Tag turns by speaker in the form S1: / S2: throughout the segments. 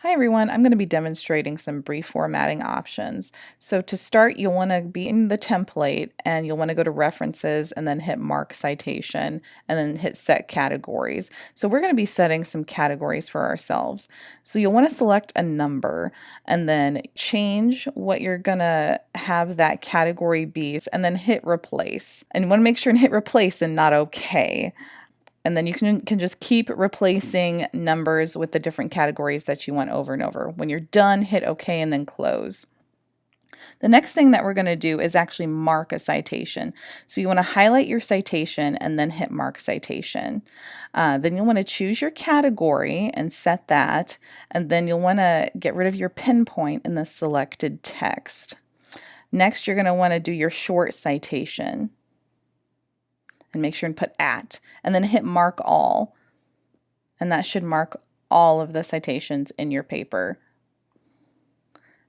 S1: Hi everyone, I'm going to be demonstrating some brief formatting options. So to start, you'll want to be in the template and you'll want to go to References and then hit Mark Citation and then hit Set Categories. So we're going to be setting some categories for ourselves. So you'll want to select a number and then change what you're going to have that category be and then hit Replace. And you want to make sure and hit Replace and not OK. And then you can just keep replacing numbers with the different categories that you want over and over. When you're done, hit OK and then close. The next thing that we're going to do is actually mark a citation. So you want to highlight your citation and then hit Mark Citation. Then you'll want to choose your category and set that. And then you'll want to get rid of your pinpoint in the selected text. Next, you're going to want to do your short citation. And make sure and put @ and then hit Mark All, and that should mark all of the citations in your paper.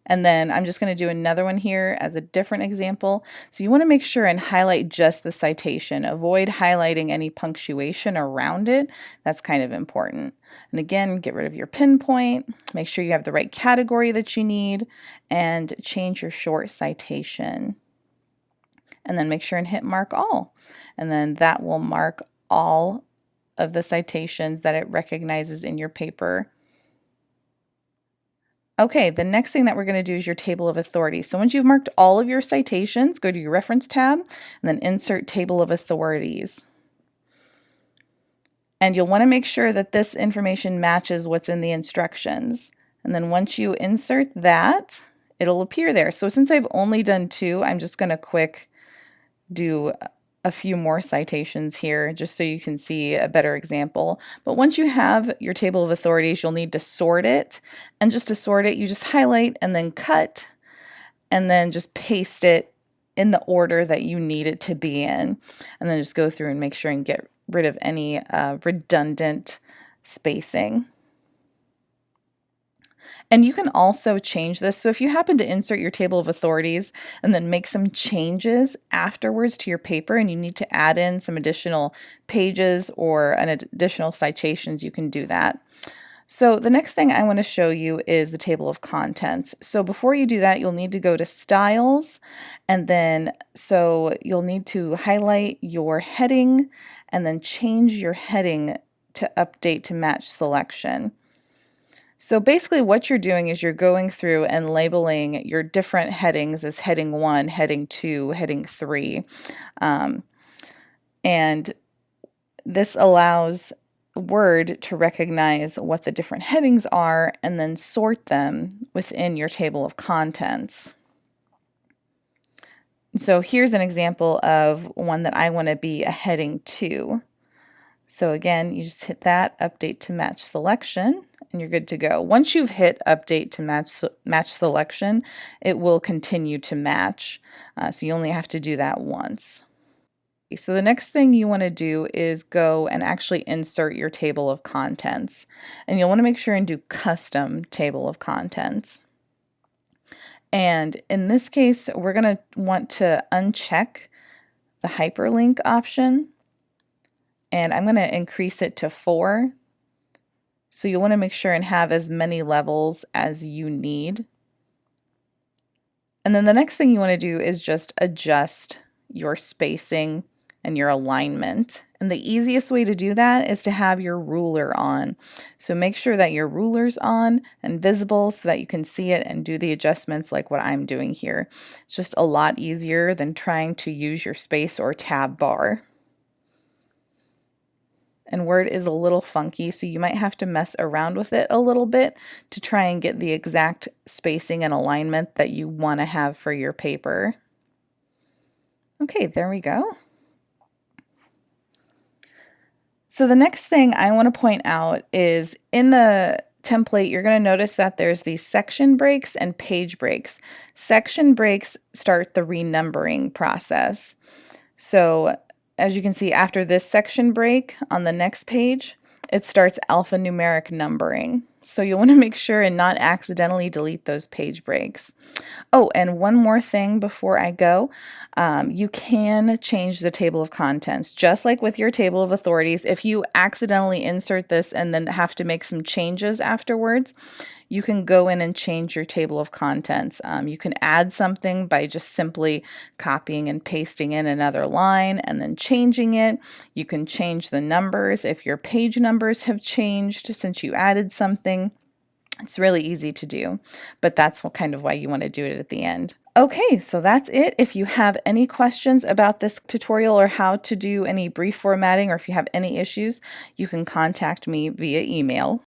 S1: And then I'm just going to do another one here as a different example. So you want to make sure and highlight just the citation. Avoid highlighting any punctuation around it. That's kind of important. And again, get rid of your pinpoint, make sure you have the right category that you need, and change your short citation. And then make sure and hit Mark All. And then that will mark all of the citations that it recognizes in your paper. Okay, the next thing that we're going to do is your table of authorities. So once you've marked all of your citations, go to your Reference tab and then Insert Table of Authorities. And you'll want to make sure that this information matches what's in the instructions. And then once you insert that, it'll appear there. So since I've only done 2, I'm just going to do a few more citations here just so you can see a better example. But once you have your table of authorities, you'll need to sort it. And just to sort it, you just highlight and then cut and then just paste it in the order that you need it to be in. And then just go through and make sure and get rid of any redundant spacing. And you can also change this. So if you happen to insert your table of authorities and then make some changes afterwards to your paper and you need to add in some additional pages or an additional citations, you can do that. So the next thing I want to show you is the table of contents. So before you do that, you'll need to go to Styles, and then so you'll need to highlight your heading and then change your heading to Update to Match Selection. So basically what you're doing is you're going through and labeling your different headings as heading 1, heading 2, heading 3. And this allows Word to recognize what the different headings are and then sort them within your table of contents. So here's an example of one that I want to be a heading 2. So again, you just hit that, Update to Match Selection, and you're good to go. Once you've hit Update to Match Selection, it will continue to match. So you only have to do that once. So the next thing you want to do is go and actually insert your table of contents. And you'll want to make sure and do Custom Table of Contents. And in this case, we're going to want to uncheck the hyperlink option. And I'm going to increase it to 4. So you'll want to make sure and have as many levels as you need. And then the next thing you want to do is just adjust your spacing and your alignment. And the easiest way to do that is to have your ruler on. So make sure that your ruler's on and visible so that you can see it and do the adjustments like what I'm doing here. It's just a lot easier than trying to use your space or tab bar. And Word is a little funky, so you might have to mess around with it a little bit to try and get the exact spacing and alignment that you want to have for your paper. Okay, there we go. So the next thing I want to point out is in the template, you're going to notice that there's these section breaks and page breaks. Section breaks start the renumbering process. So as you can see, after this section break on the next page, it starts alphanumeric numbering. So you'll want to make sure and not accidentally delete those page breaks. Oh, and one more thing before I go. You can change the table of contents. Just like with your table of authorities, if you accidentally insert this and then have to make some changes afterwards, you can go in and change your table of contents. You can add something by just simply copying and pasting in another line and then changing it. You can change the numbers if your page numbers have changed since you added something. It's really easy to do, but that's kind of why you want to do it at the end. Okay, so that's it. If you have any questions about this tutorial or how to do any brief formatting, or if you have any issues, you can contact me via email.